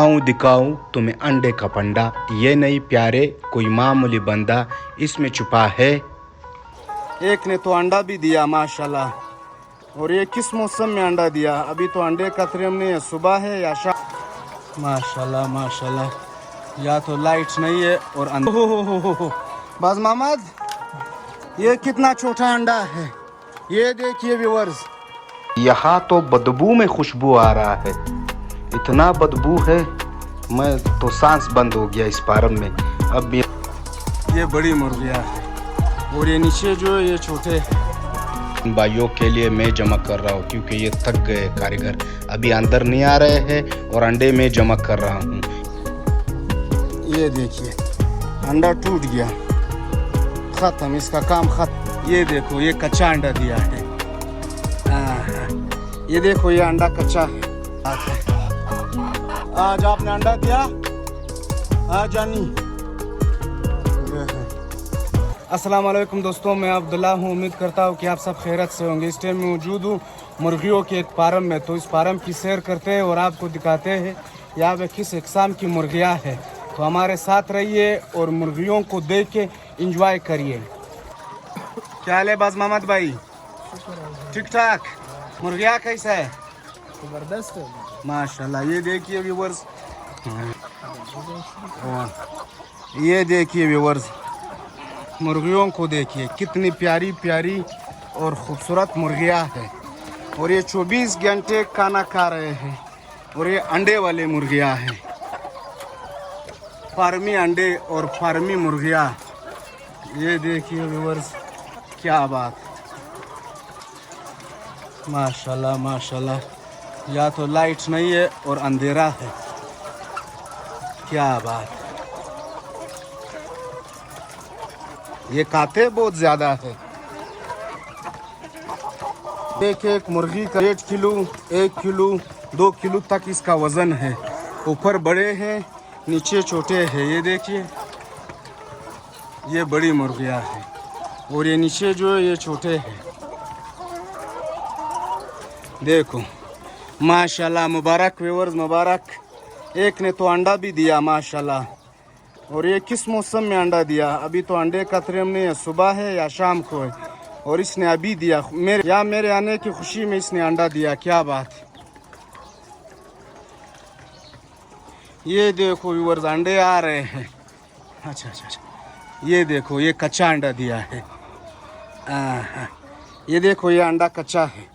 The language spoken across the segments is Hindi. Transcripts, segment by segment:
दिखाऊं तुम्हें अंडे का पंडा, ये नहीं प्यारे कोई मामूली बंदा इसमें छुपा है। एक ने तो अंडा भी दिया माशाल्लाह। और ये किस मौसम में अंडा दिया? अभी तो अंडे का टाइम नहीं है, सुबह है या शाम। माशाल्लाह माशाल्लाह, या तो लाइट नहीं है और हो। बाज मोहम्मद, ये कितना छोटा अंडा है, ये देखिए व्यूअर्स। यहाँ तो बदबू में खुशबू आ रहा है, इतना बदबू है मैं तो सांस बंद हो गया इस फार्म में। अब ये बड़ी मुर्गियाँ है और ये नीचे जो है ये छोटे भाइयों के लिए मैं जमा कर रहा हूँ क्योंकि ये थक गए कारीगर, अभी अंदर नहीं आ रहे हैं और अंडे में जमा कर रहा हूँ। ये देखिए अंडा टूट गया, खत्म, इसका काम खत्म। ये देखो ये कच्चा अंडा दिया है। ये देखो ये अंडा कच्चा है। आज आपने अंडा दिया? जानी। अस्सलाम वालेकुम दोस्तों, मैं अब्दुल्ला हूँ। उम्मीद करता हूँ कि आप सब खैरियत से होंगे। इस टाइम में मौजूद हूँ मुर्गियों के एक फार्म में, तो इस फार्म की सैर करते हैं और आपको दिखाते हैं यहाँ पे किस इकसाम की मुर्गियाँ हैं। तो हमारे साथ रहिए और मुर्गियों को देख के इंजॉय करिए। क्या हाल है बाज मोहम्मद भाई? ठीक ठाक। मुर्गियाँ कैसा है? जबरदस्त है माशाल्लाह। ये देखिए व्यूवर्स, ये देखिए व्यूवर्स, मुर्गियों को देखिए कितनी प्यारी प्यारी और खूबसूरत मुर्गियाँ हैं। और ये 24 घंटे खाना खा रहे हैं। और ये अंडे वाले मुर्गियाँ हैं, फार्मी अंडे और फार्मी मुर्गियाँ। ये देखिए व्यूवर्स, क्या बात, माशाल्लाह माशाल्लाह। या तो लाइट नहीं है और अंधेरा है, क्या बात। ये खाते बहुत ज्यादा है। एक मुर्गी का 1 किलो 1 किलो 2 किलो तक इसका वजन है। ऊपर बड़े हैं, नीचे छोटे हैं। ये देखिए ये बड़ी मुर्गियाँ हैं और ये नीचे जो है ये छोटे हैं। देखो माशाल्लाह, मुबारक व्यूअर्स मुबारक। एक ने तो अंडा भी दिया माशाल्लाह। और ये किस मौसम में अंडा दिया? अभी तो अंडे का टाइम नहीं है, सुबह है या शाम को है। और इसने अभी दिया, मेरे आने की खुशी में इसने अंडा दिया, क्या बात। ये देखो व्यूअर्स, अंडे आ रहे हैं। अच्छा, ये देखो ये कच्चा अंडा दिया है। ये देखो ये अंडा कच्चा है,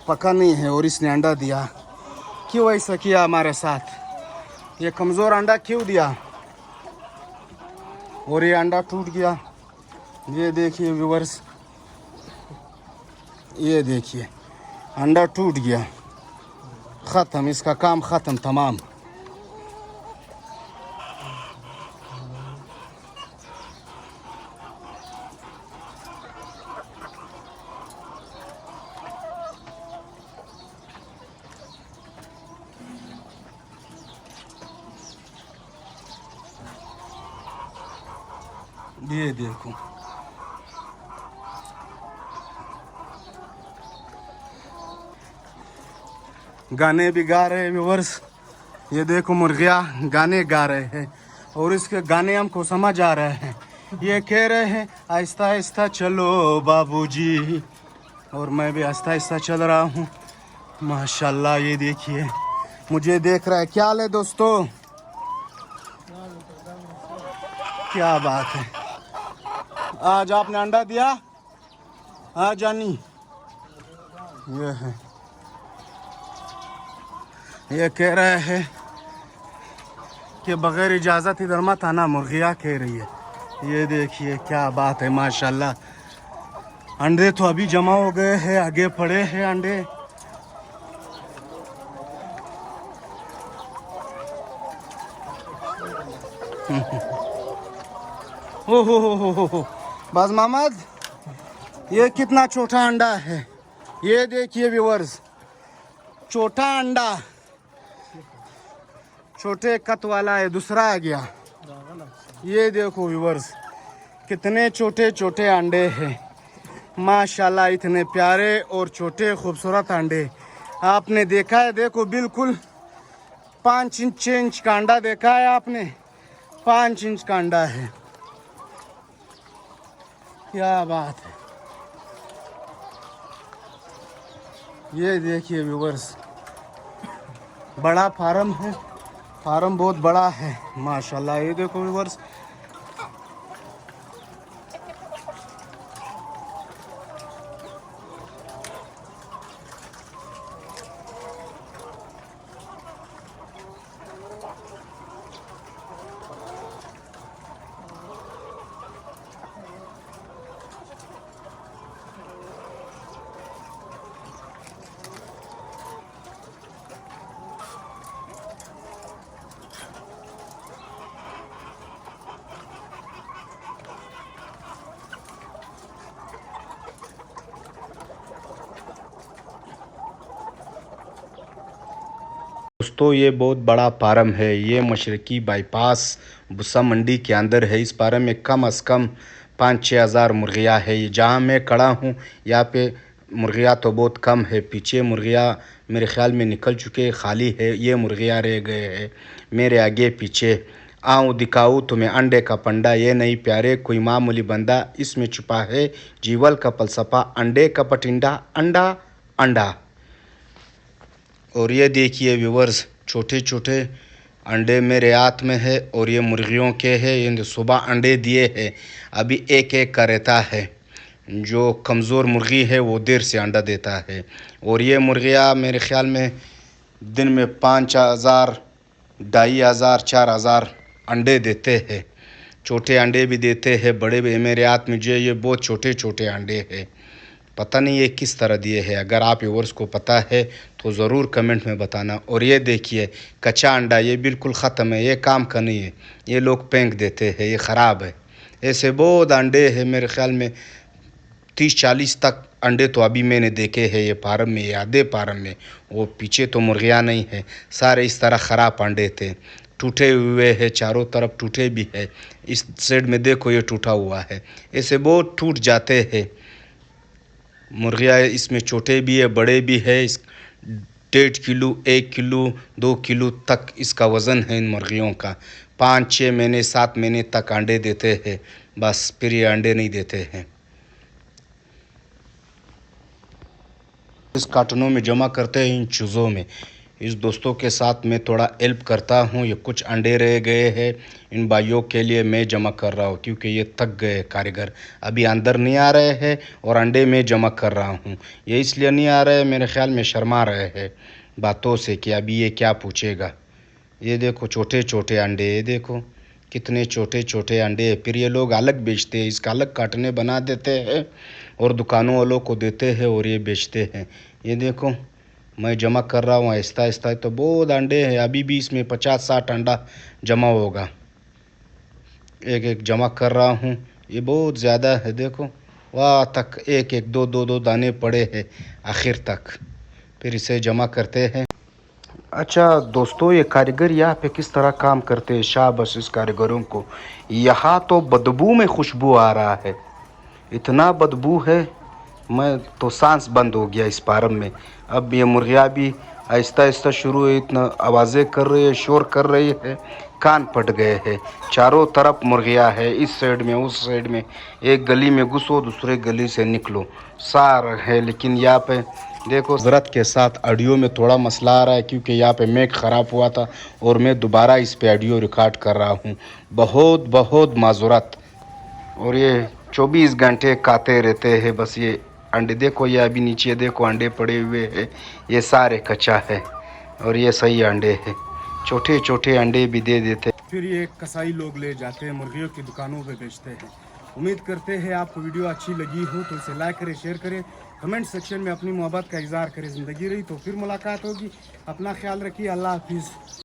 पका नहीं है और इसने अंडा दिया। क्यों ऐसा किया हमारे साथ? ये कमज़ोर अंडा क्यों दिया? और ये अंडा टूट गया। ये देखिए व्यूअर्स, ये देखिए अंडा टूट गया, ख़त्म, इसका काम ख़त्म तमाम। ये देखो गाने भी गा रहे हैं व्यूअर्स। ये देखो मुर्गियाँ गाने गा रहे हैं और इसके गाने हमको समझ आ रहे हैं। ये कह रहे हैं आहिस्ता आहिस्ता चलो बाबूजी, और मैं भी आहिस्ता आहिस्ता चल रहा हूँ माशाल्लाह। ये देखिए मुझे देख रहा है। क्या हाल है दोस्तों? क्या बात है। आज आपने अंडा दिया? जानी। ये है, ये कह रहे हैं कि बगैर इजाज़त इधर मत आना, मुर्गियाँ कह रही है। ये देखिए क्या बात है माशाल्लाह। अंडे तो अभी जमा हो गए हैं, आगे पड़े हैं अंडे। हो बाज मोहम्मद, ये कितना छोटा अंडा है, ये देखिए व्यूअर्स, छोटा अंडा, छोटे कट वाला है। दूसरा आ गया। ये देखो व्यूअर्स, कितने छोटे छोटे अंडे हैं माशाल्लाह। इतने प्यारे और छोटे खूबसूरत अंडे आपने देखा है। देखो बिल्कुल 5 इंच का अंडा देखा है आपने? 5 इंच का अंडा है, क्या बात है। ये देखिए व्यूवर्स, बड़ा फार्म है, फार्म बहुत बड़ा है माशाल्लाह। ये देखो व्यूवर्स, दोस्तों ये बहुत बड़ा फार्म है। ये मशरकी बाईपास भुस्सा मंडी के अंदर है। इस फार्म में कम से कम 5-6 हज़ार मुर्गियाँ है। ये जहाँ मैं खड़ा हूँ यहाँ पे मुर्गियाँ तो बहुत कम है। पीछे मुर्गियाँ मेरे ख्याल में निकल चुके, खाली है। ये मुर्गियाँ रह गए हैं मेरे आगे पीछे। आऊँ दिखाऊँ तुम्हें अंडे का पंडा। ये नहीं प्यारे कोई मामूली बंदा, इसमें छुपा है जीवल का फलसफा। अंडे का पटिंडा, अंडा अंडा। और ये देखिए व्यूवर्स, छोटे छोटे अंडे मेरे हाथ में है और ये मुर्गियों के हैं। ये सुबह अंडे दिए हैं, अभी एक एक का रहता है। जो कमज़ोर मुर्गी है वो देर से अंडा देता है। और ये मुर्गियाँ मेरे ख्याल में दिन में 5,000, 2,500, 4,000 अंडे देते हैं। छोटे अंडे भी देते हैं, बड़े भी। मेरे हाथ में जो ये बहुत छोटे छोटे अंडे हैं, पता नहीं ये किस तरह दिए हैं। अगर आप व्यूअर्स को पता है तो ज़रूर कमेंट में बताना। और ये देखिए कच्चा अंडा, ये बिल्कुल ख़त्म है, ये काम का नहीं है, ये लोग फेंक देते हैं, ये ख़राब है। ऐसे बहुत अंडे हैं, मेरे ख्याल में 30-40 तक अंडे तो अभी मैंने देखे हैं ये फार्म में, ये आधे फार्म में। वो पीछे तो मुर्गियाँ नहीं है, सारे इस तरह ख़राब अंडे थे, टूटे हुए हैं, चारों तरफ टूटे भी है। इस साइड में देखो ये टूटा हुआ है। ऐसे बहुत टूट जाते हैं मुर्गियाँ। इसमें छोटे भी है, बड़े भी है। इस 1.5 किलो, 1 किलो, 2 किलो तक इसका वज़न है इन मुर्गियों का। 5-6 महीने, 7 महीने तक अंडे देते हैं, बस फिर ये अंडे नहीं देते हैं। इस कार्टनों में जमा करते हैं, इन चूज़ों में। इस दोस्तों के साथ मैं थोड़ा हेल्प करता हूँ। ये कुछ अंडे रह गए हैं, इन भाइयों के लिए मैं जमा कर रहा हूँ, क्योंकि ये थक गए कारीगर, अभी अंदर नहीं आ रहे हैं और अंडे मैं जमा कर रहा हूँ। ये इसलिए नहीं आ रहे, मेरे ख्याल में शर्मा रहे हैं बातों से कि अभी ये क्या पूछेगा। ये देखो छोटे छोटे अंडे, ये देखो कितने छोटे छोटे अंडे। फिर ये लोग अलग बेचते हैं, इसका अलग काटने बना देते हैं और दुकानों वालों को देते हैं और ये बेचते हैं। ये देखो मैं जमा कर रहा हूँ आहिस्ता आहिस्ता। तो बहुत अंडे हैं, अभी भी इसमें 50-60 अंडा जमा होगा। एक एक जमा कर रहा हूँ, ये बहुत ज़्यादा है। देखो वहाँ तक एक एक, दो दो दाने पड़े हैं आखिर तक। फिर इसे जमा करते हैं। अच्छा दोस्तों, ये कारीगर यहाँ पे किस तरह काम करते हैं, शाबाश इस कारीगरों को। यहाँ तो बदबू में खुशबू आ रहा है, इतना बदबू है, मैं तो सांस बंद हो गया इस फार्म में। अब ये मुर्गियाँ भी आहिस्ता आहिस्ता शुरू है, इतना आवाज़ें कर रही है, शोर कर रही है, कान फट गए हैं। चारों तरफ मुर्गियाँ है, इस साइड में उस साइड में। एक गली में घुसो, दूसरे गली से निकलो, सार है। लेकिन यहाँ पे देखो ज़रूरत के साथ ऑडियो में थोड़ा मसला आ रहा है, क्योंकि यहाँ पे मैक ख़राब हुआ था और मैं दोबारा इस पे ऑडियो रिकॉर्ड कर रहा हूँ। बहुत बहुत माज़ूरत। और ये 24 घंटे खाते रहते हैं बस ये अंडे। देखो ये अभी नीचे देखो अंडे पड़े हुए हैं, ये सारे कच्चा है और ये सही अंडे हैं। छोटे छोटे अंडे भी दे देते। फिर ये कसाई लोग ले जाते हैं, मुर्गियों की दुकानों पे बेचते हैं। उम्मीद करते हैं आपको वीडियो अच्छी लगी हो तो इसे लाइक करें, शेयर करें, कमेंट सेक्शन में अपनी मोहब्बत का इजहार करें। ज़िंदगी रही तो फिर मुलाकात होगी। अपना ख्याल रखिए, अल्लाह हाफिज़।